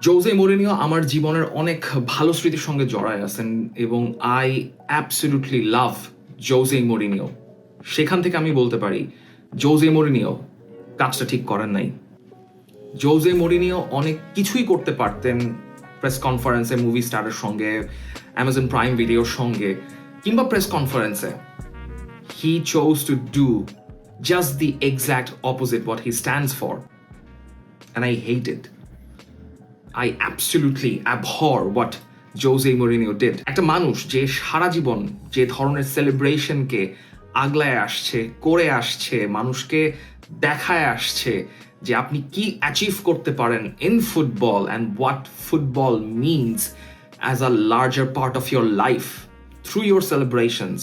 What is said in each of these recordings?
Jose Mourinho আমার জীবনের অনেক ভালো স্মৃতির সঙ্গে জড়ায় আছেন এবং I absolutely love Jose Mourinho. সেখান থেকে আমি বলতে পারি জোসে মরিনিও কাজটা ঠিক করেন নাই। জোসে মরিনিও অনেক কিছুই করতে পারতেন প্রেস কনফারেন্সে, মুভি স্টারের সঙ্গে, অ্যামাজন প্রাইম ভিডিওর সঙ্গে, কিংবা প্রেস কনফারেন্সে। হি chose to do just the exact opposite what he stands for, and I hate it. I absolutely abhor what Jose Mourinho did. একটা মানুষ যে সারা জীবন যে ধরনের সেলিব্রেশনকে আগলায় আসছে, করে আসছে, মানুষকে দেখায় আসছে যে আপনি কি অ্যাচিভ করতে পারেন in football and what football means as a larger part of your life through your celebrations.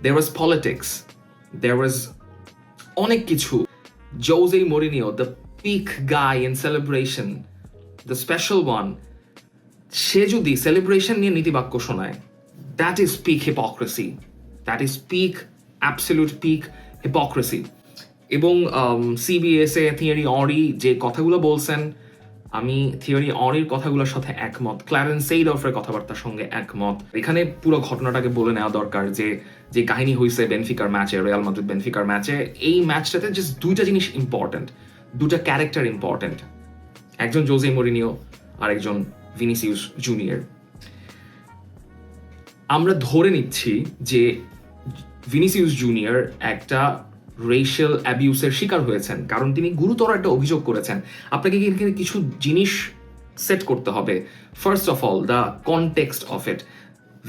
There was politics, there was অনেক কিছু। Jose Mourinho, the peak guy in celebration, the special one, সে যদি celebration নিয়ে নীতিবাক্য শোনায়, that is peak hypocrisy, that is peak, absolute peak hypocrisy. এবং CBS এ theory Ori যে কথাগুলো বলছেন, আমি থিওরি অরির কথাগুলোর সাথে একমত, ক্ল্যারেন্স সেইডর্ফের কথাবার্তার সঙ্গে একমত। এখানে পুরো ঘটনাটাকে বলে নেওয়া দরকার যে কাহিনী হয়েছে বেনফিকার ম্যাচে, রিয়াল মাদ্রিদ বেনফিকার ম্যাচে। এই ম্যাচটাতে জাস্ট দুইটা জিনিস ইম্পর্টেন্ট, দুটা ক্যারেক্টার ইম্পর্টেন্ট, একজন জোসে মরিনিও আর একজন ভিনিসিউস জুনিয়র। আমরা ধরে নিচ্ছি যে ভিনিসিউস জুনিয়র একটা রেশিয়াল অ্যাবিউসের শিকার হয়েছেন, কারণ তিনি গুরুতর একটা অভিযোগ করেছেন। আপনাকে এখানে কিছু জিনিস সেট করতে হবে। First of all, the context of it.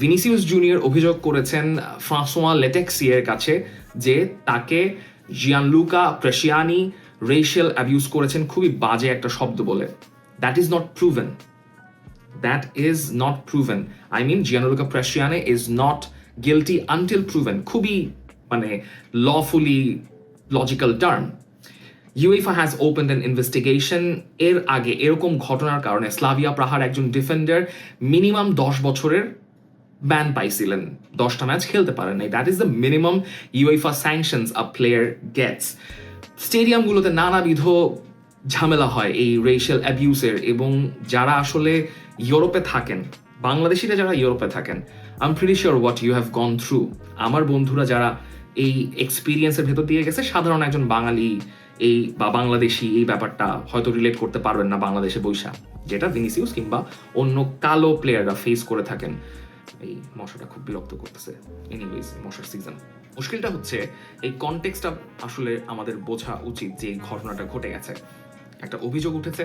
Vinicius junior অভিযোগ করেছেন ফ্রাঁসোয়া লেটেক্সিয়ের কাছে যে তাকে জিয়ানলুকা প্রেসিয়ানি রেশিয়াল অ্যাবিউস করেছেন খুবই বাজে একটা শব্দ বলে। That is not proven, that is not proven. I mean Gianluca Prestianni is not guilty until proven. খুবই মানে lawfully logical term. UEFA has opened an investigation. এর আগে এরকম ঘটনার কারণে স্লাভিয়া প্রাহার একজন ডিফেন্ডার মিনিমাম 10 বছরের ব্যান পাইছিলেন, 10টা ম্যাচ খেলতে পারেন নাই। That is the minimum UEFA sanctions a player gets. স্টেডিয়ামগুলোতে নানাবিধ ঝামেলা হয় এই রেশিয়াল অ্যাবিউসের, এবং যারা আসলে ইউরোপে থাকেন, বাংলাদেশিরা যারা ইউরোপে থাকেন, I am pretty sure what you have gone through. আমার বন্ধুরা যারা এই এক্সপিরিয়েন্সের ভেতর দিয়ে গেছে, সাধারণ একজন বাঙালি এই বা বাংলাদেশি এই ব্যাপারটা হয়তো রিলেট করতে পারবেন না বাংলাদেশে বৈশা, যেটা ভিনিসিউস কিংবা অন্য কালো প্লেয়াররা ফেস করে থাকেন। এই মশাটা খুব বিরক্ত করতেছে। এনিওয়েজ, মশার সিজন। মুশকিলটা হচ্ছে এই কনটেক্সটটা আসলে আমাদের বোঝা উচিত যে এই ঘটনাটা ঘটে গেছে। একটা অভিযোগ উঠেছে,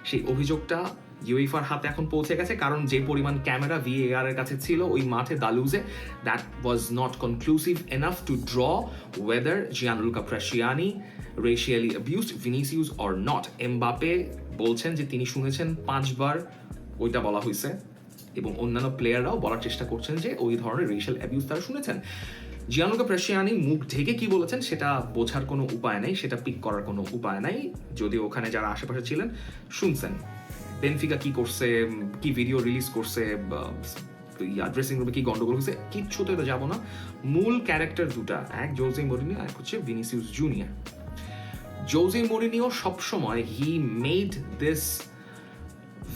সেই অভিযোগটা ইউএফার হাতে এখন পৌঁছে গেছে, কারণ যে পরিমাণ ক্যামেরা VAR এর কাছে ছিল ওই মাঠে দালুজে, that was not conclusive enough to draw whether Gianluca Prestianni racially abused Vinicius or not. Mbappe বলছেন যে তিনি শুনেছেন 5 বার ওইটা বলা হয়েছে, এবং অন্যান্য প্লেয়াররাও বলার চেষ্টা করছেন যে ওই ধরনের রেশিয়াল অ্যাবিউজ তারা শুনেছেন। জিয়ানলুকা প্রেসিয়ানি মুখ ঢেকে কি বলেছেন সেটা বোঝার কোনো উপায় নাই, সেটা পিক করার কোনো উপায় নাই, যদিও ওখানে যারা আশেপাশে ছিলেন শুনছেন। বেনফিকা কি করছে, কি ভিডিও রিলিজ করছে, ড্রেসিং রুমে কি গন্ডগোল হয়েছে, কিচ্ছুতে তো যাবো না। মূল ক্যারেক্টার দুটা, এক জোসে মরিনিও, এক হচ্ছে ভিনিসিউস জুনিয়র। জোসে মরিনিও সবসময় হি made this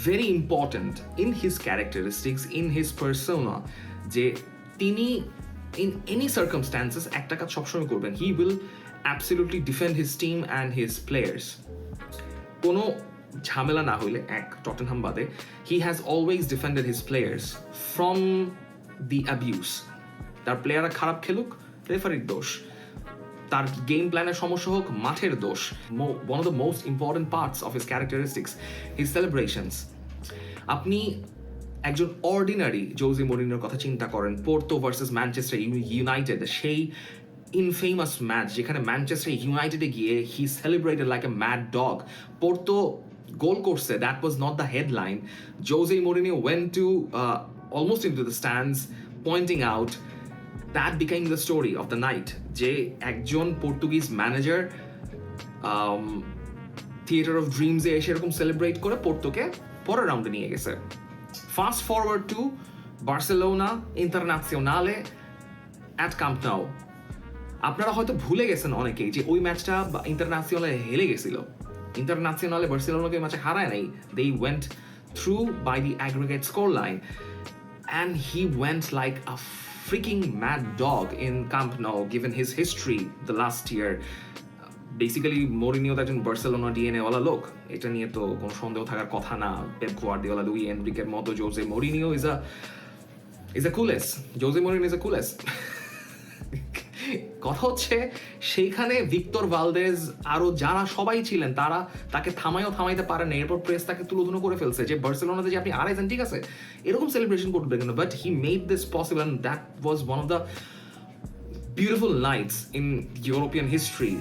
very important in his characteristics, in his persona, যে তিনি in any circumstances একটা কাজ সবসময় করবেন, he will absolutely defend his team and his players. কোনো ঝামেলা না হইলে, এক টটেনহাম বাদে, he has always defended his players from the abuse. তার প্লেয়াররা খারাপ খেলুক, রেফারির দোষ, তার গেম প্ল্যানের সমস্যা হোক, মাঠের দোষ। One of the most important parts of his characteristics, his celebrations. আপনি একজন অর্ডিনারি জোসে মরিনিওর কথা চিন্তা করেন, পোর্তো ভার্সেস ম্যানচেস্টার ইউনাইটেড, সেই ইনফেমাস ম্যাচ যেখানে ম্যানচেস্টার ইউনাইটেডে গিয়ে he celebrated like a mad dog. Porto goal করছে, that was not the headline. Jose Mourinho went to almost into the stands pointing out. That becoming the story of the night, যে একজন Portuguese manager theatre of ড্রিমসে এসে এরকম celebrate করে পোর্তোকে পরের রাউন্ডে নিয়ে গেছে। ফাস্ট ফরওয়ার্ড টু বার্সেলোনা ইন্টারন্যাশনালে অ্যাট ক্যাম্প নাউ। আপনারা হয়তো ভুলে গেছেন অনেকেই যে ওই ম্যাচটা ইন্টারন্যাশনালে হেরে গেছিল। ইন্টারন্যাশনালে বার্সেলোনাকে ম্যাচে হারায় নাই, they went through by the aggregate scoreline, and he went like a freaking mad dog in Camp Nou, given his history the last year. Basically Mourinho তো একজন বার্সেলোনা ডিএনএ ওয়ালা লোক, এটা নিয়ে তো কোনো সন্দেহ থাকার কথা না। পেপ গুয়ার্দিওলা, লুই এনরিকের মতো Jose Mourinho is a cules. Jose Mourinho is a cules. কথা হচ্ছে সেইখানে ভিক্টর ভালদেজ আরো যারা সবাই ছিলেন তারা তাকে থামাইতে পারেন না। এরপর প্রেস তাকে তুলোধুনো করে ফেলছে যে বার্সেলোনাতে যে আপনি আড়াইছেন, ঠিক আছে, এরকম সেলিব্রেশন করতে কেন, but he made this possible and that was one of the beautiful nights in European history.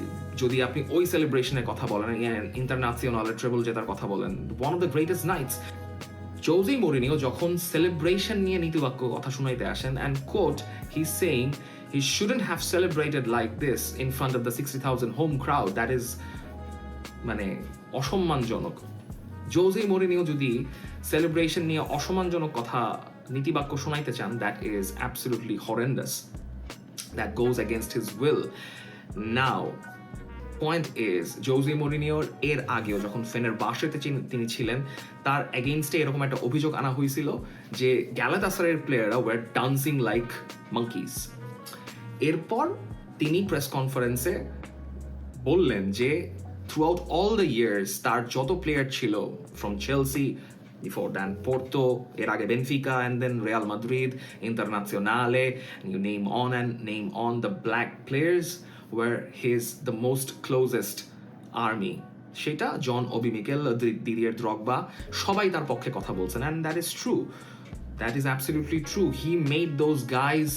যদি আপনি ওই সেলিব্রেশনের কথা বলেন, ইন্টারন্যাশনাল ট্রেবল জেতার কথা বলেন, one of the greatest nights. Jose Mourinho যখন সেলিব্রেশন নিয়ে নীতিবাক্য কথা শুনাইতে আসেন, and quote, he saying he shouldn't have celebrated like this in front of the 60,000 home crowd. That is মানে অসম্মানজনক। জোজে মরিনিও যদি সেলিব্রেশন নিয়ে অসম্মানজনক কথা নীতিবাক্য শোনাইতে চান, that is absolutely horrendous. That goes against his will. Now, point is, জোজে মরিনিওর এর আগেও যখন ফেনারবাশেতে তিনি ছিলেন, তার এগেইনস্টে এরকম একটা অভিযোগ আনা হয়েছিল যে গ্যালাতাসারাইয়ের প্লেয়াররা ওয়ার ডান্সিং লাইক মাঙ্কিজ। এরপর তিনি প্রেস কনফারেন্সে বললেন যে throughout all the years তার যত প্লেয়ার ছিল, from Chelsea, before than Porto, এর আগে Benfica, and then Real Madrid, ইন্টারন্যাশনালে, you name on the black players were his the most closest army. সেটা John Obi Mikel, Didier Drogba, সবাই তার পক্ষে কথা বলছেন, and that is true, that is absolutely true. He made those guys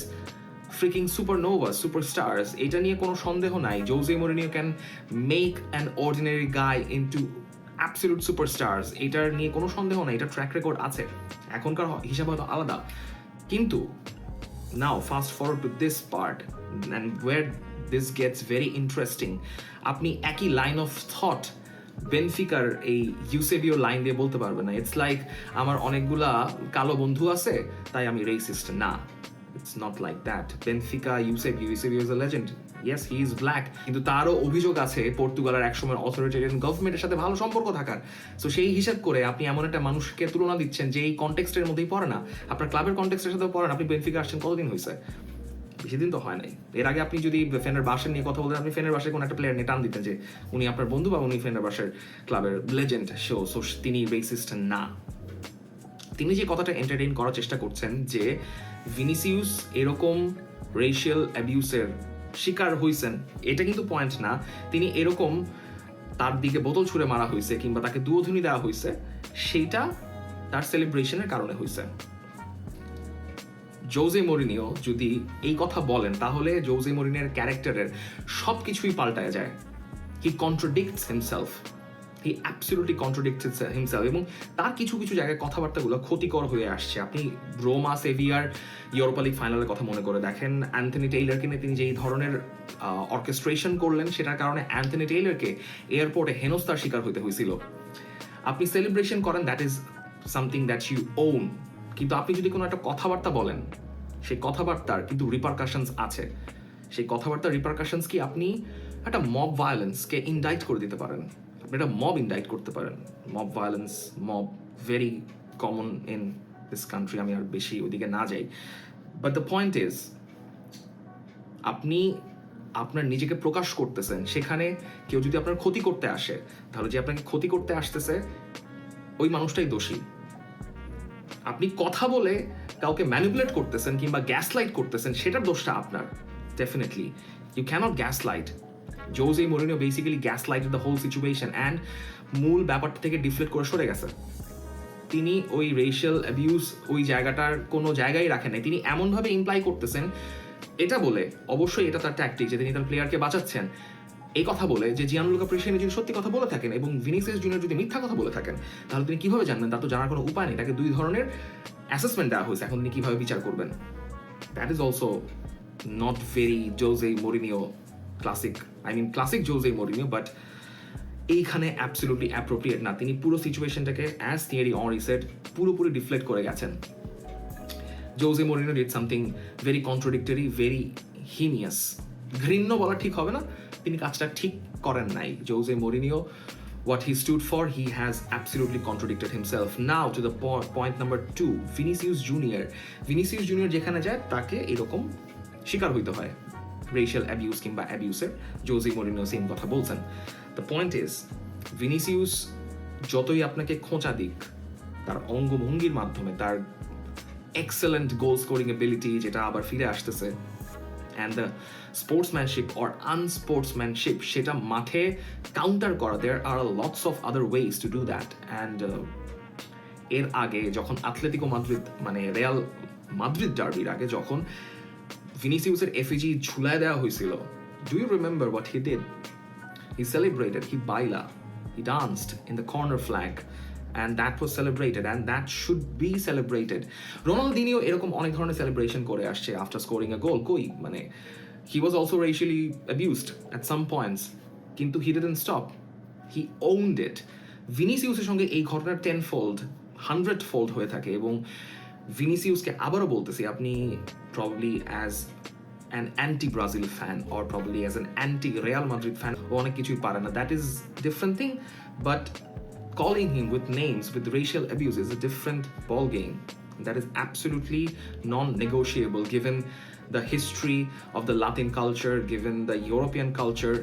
freaking supernovas, superstars. এটা নিয়ে কোনো সন্দেহ নাই। জোজে Mourinho can make an ordinary guy into absolute superstars, এটার নিয়ে কোনো সন্দেহ নাই, এটা ট্র্যাক রেকর্ড আছে। এখনকার হিসাব হয়তো আলাদা, কিন্তু now fast forward to this part and where this gets very interesting. আপনি একই লাইন অফ থট বেনফিকার এই ইউসেবিও লাইন দিয়ে বলতে পারবেন না। ইটস লাইক আমার অনেকগুলা কালো বন্ধু আছে তাই আমি রেসিস্ট না। It's not like that. Benfica, Eusebio is a legend. Yes, he is black. কিন্তু তারও অভিযোগ আছে পর্তুগালের একসময় অথরিটেরিয়ান গভর্নমেন্টের সাথে ভালো সম্পর্ক থাকার। সো সেই হিসাব করে আপনি এমন একটা মানুষকে তুলনা দিচ্ছেন যে এই কনটেক্সটের মধ্যেই পড়ে না, আপনার ক্লাবের কনটেক্সটের সাথেও পড়ে না। আপনি বেনফিকা আসছেন কতদিন হয়েছে? বেশি দিন তো হয় নাই। এর আগে আপনি যদি ফেনারবাশের নিয়ে কথা বলতেন, আপনি ফেনারবাশের কোনো একটা প্লেয়ার নিয়ে টান দিতেন যে উনি আপনার বন্ধু বা উনি ফেনারবাশের ক্লাবের লেজেন্ড। সো তিনি রেসিস্ট না। তিনি যে কথাটা এন্টারটেইন করার চেষ্টা করছেন যে ভিনিসিউস এরকম রেশিয়াল অ্যাবিউসের শিকার হয়েছেন, এটা কিন্তু পয়েন্ট না। তিনি এরকম তার দিকে বোতল ছুঁড়ে মারা হয়েছে কিংবা তাকে দুয়োধনী দেওয়া হয়েছে, সেইটা তার সেলিব্রেশনের কারণে হয়েছে। জোজে মরিনিও যদি এই কথা বলেন তাহলে জোজে মরিনিওর ক্যারেক্টারের সব কিছুই পাল্টায় যায়। হি কন্ট্রাডিক্টস হিমসেলফ, হি অ্যাবসলিউটলি কন্ট্রাডিক্টস হিমসেলফ, এবং তার কিছু কিছু জায়গায় কথাবার্তাগুলো ক্ষতিকর হয়ে আসছে। আপনি রোমা সেভিয়ার ইউরোপা লিগ ফাইনালের কথা মনে করে দেখেন, অ্যান্থনি টেইলরকে নিয়ে তিনি যেই ধরনের অর্কেস্ট্রেশন করলেন, সেটার কারণে অ্যান্থনি টেইলরকে এয়ারপোর্টে হেনস্থার শিকার হতে হয়েছিল। আপনি সেলিব্রেশন করেন, that is something that you own, কিন্তু আপনি যদি কোনো একটা কথাবার্তা বলেন, সেই কথাবার্তার কিন্তু রিপারকাশনস আছে। সেই কথাবার্তার রিপারকাশনস কি? আপনি একটা মব ভায়োলেন্সকে ইনডাইট করে দিতে পারেন, আপনি একটা মব ইনডাইট করতে পারেন। Mob violence, mob very common in this country, আমি আর বেশি ওদিকে না যাই। বাট দ্য পয়েন্ট ইজ, আপনি আপনার নিজেকে প্রকাশ করতেছেন, সেখানে কেউ যদি আপনার ক্ষতি করতে আসে, তাহলে যে আপনাকে ক্ষতি করতে আসতেছে ওই মানুষটাই দোষী। আপনি কথা বলে কাউকে ম্যানিপুলেট করতেছেন কিংবা গ্যাসলাইট করতেছেন, সেটার দোষটা আপনার। Definitely you can't gaslight. Jose Mourinho basically gaslighted the whole situation and মূল ব্যাপারটা থেকে ডিফ্লেক্ট করে সরে গেছে। তিনি ওই রেশিয়াল অ্যাবিউজ ওই জায়গাটার কোনো জায়গায় রাখেন নাই। তিনি এমনভাবে ইমপ্লাই করতেছেন এটা বলে, অবশ্যই এটা তার ট্যাকটিক যে তিনি তার প্লেয়ারকে বাঁচাচ্ছেন, এই কথা বলে যে জিয়ানলুকা প্রেসিডেন্ট যদি সত্যি কথা বলে থাকেন এবং ভিনিসিয়াস জুনিয়র যদি মিথ্যা কথা বলে থাকেন, তাহলে তিনি কিভাবে জানবেন? তার তো জানার কোনো উপায় নেই। তাকে দুই ধরনের অ্যাসেসমেন্ট দেওয়া হয়েছে, এখন তিনি কিভাবে বিচার করবেন? That is also not very Jose Mourinho classic, classic Jose Mourinho, but এইখানে অ্যাবসলিউটলি অ্যাপ্রোপ্রিয়েট না। তিনি পুরো সিচুয়েশনটাকে অ্যাজ থিয়েরি অনরি সেড পুরোপুরি ডিফ্লেক্ট করে গেছেন। Jose Mourinho did something very contradictory, very heinous. ঘৃণ্য বলা ঠিক হবে না, তিনি কাজটা ঠিক করেন নাই। জোজে Mourinho what he stood for, he has absolutely contradicted himself. Now to the point number 2, Vinicius Jr. Vinicius Jr যেখানে যায় তাকে এরকম শিকার হইতে হয় রেশিয়াল অ্যাবিউজ কিংবা অ্যাবিউসের। জোজে মরিনিও সেম কথা বলছেন। দ্য পয়েন্ট ইজ, ভিনিসিউস যতই আপনাকে খোঁচা দিক, তার অঙ্গভঙ্গির মাধ্যমে, তার এক্সেলেন্ট গোল স্কোরিং এবিলিটি যেটা আবার ফিরে আসতেছে, and the sportsmanship or unsportsmanship, সেটা মাঠে কাউন্টার করা, there are lots of other ways to do that. And এর আগে যখন আথলেটিকো মাদ্রিদ মানে রিয়াল মাদ্রিদ ডার্বির আগে যখন ভিনিসিউসের এফিজি ঝুলায় দেওয়া হয়েছিল, do you remember what he did? He celebrated, he বাইলা, he danced in the corner flag, and that was celebrated, and that should be celebrated. Ronaldinho এরকম অনেক ধরনের সেলিব্রেশন করে আসছে আফটার স্কোরিং এ গোল। কই মানে he was also racially abused at some points, কিন্তু he didn't stop, he owned it. ভিনিসিউসের সঙ্গে এই ঘটনার 10-fold 100-fold হয়ে থাকে, এবং ভিনিসিউসকে আবারও বলতেছি, আপনি probably as an anti-Brazil fan or probably as an anti-Real Madrid fan ও অনেক কিছুই পারে না, that is different thing, but calling him with names with racial abuse is a different ball game. That is absolutely non-negotiable given the history of the Latin culture, given the European culture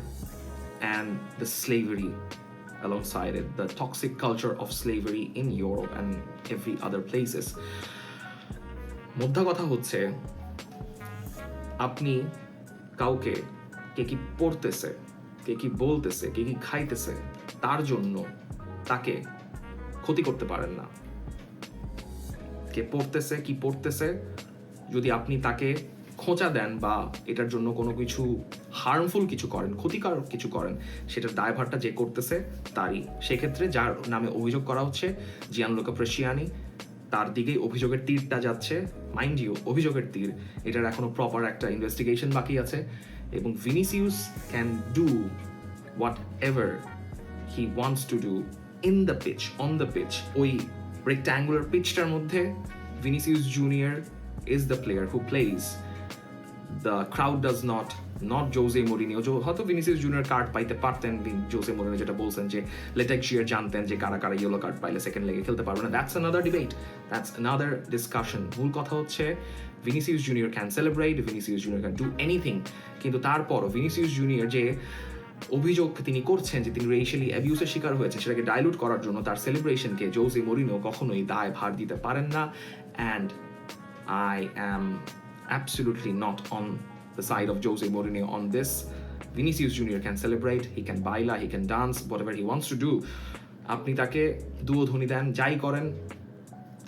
and the slavery alongside it, the toxic culture of slavery in Europe and every other places. মোদ্দা কথা হচ্ছে, আপনি কাউকে কে কি পড়তেছে, কে কি বলতেছে, কে কি খাইতেছে, তার জন্য তাকে ক্ষতি করতে পারেন না। কে পড়তেছে, কি পড়তেছে, যদি আপনি তাকে খোঁচা দেন বা এটার জন্য কোনো কিছু হার্মফুল কিছু করেন, ক্ষতিকারক কিছু করেন, সেটার দায়ভারটা যে করতেছে তারই। সেক্ষেত্রে যার নামে অভিযোগ করা হচ্ছে, জিয়ানলুকা প্রেসিয়ানি, তার দিকেই অভিযোগের তীরটা যাচ্ছে। মাইন্ড ইউ, অভিযোগের তীর, এটার এখনো প্রপার একটা ইনভেস্টিগেশন বাকি আছে, এবং Vinicius can do what ever he wants to do in the pitch, on the pitch. ওই rectangular pitchটার মধ্যে Vinicius Jr is the player who plays. The crowd does not José Mourinho. হয়তো Vinicius Jr card পাইতে পারতেন, José Mourinho যেটা বলছেন যে লেটেক্সিয়ার জানতেন যে কারা কারা ইয়েলো কার্ড পাইলে সেকেন্ড লেগে খেলতে পারবে না। That's another debate, that's another discussion. মূল কথা হচ্ছে Vinicius Jr can celebrate, Vinicius Jr can do anything, কিন্তু তারপরও Vinicius Jr যে অভিযোগ তিনি করছেন যে তিনি রেশিয়ালি অ্যাবিউসের শিকার হয়েছে, সেটাকে ডাইলুট করার জন্য তার সেলিব্রেশনকে জোজে মরিনো কখনোই দায় ভার দিতে পারেন না। And I am absolutely not on the side of Jose Mourinho on this. Vinicius Junior can celebrate, he can বাইলা, he can dance, whatever he wants to do. আপনি তাকে দুধ্বনি দেন, যাই করেন,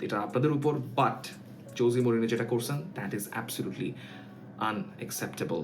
এটা আপনাদের উপর, বাট জোজে মরিনো যেটা করছেন দ্যাট ইজ অ্যাবসলিউটলি আনএক্সেপ্টেবল।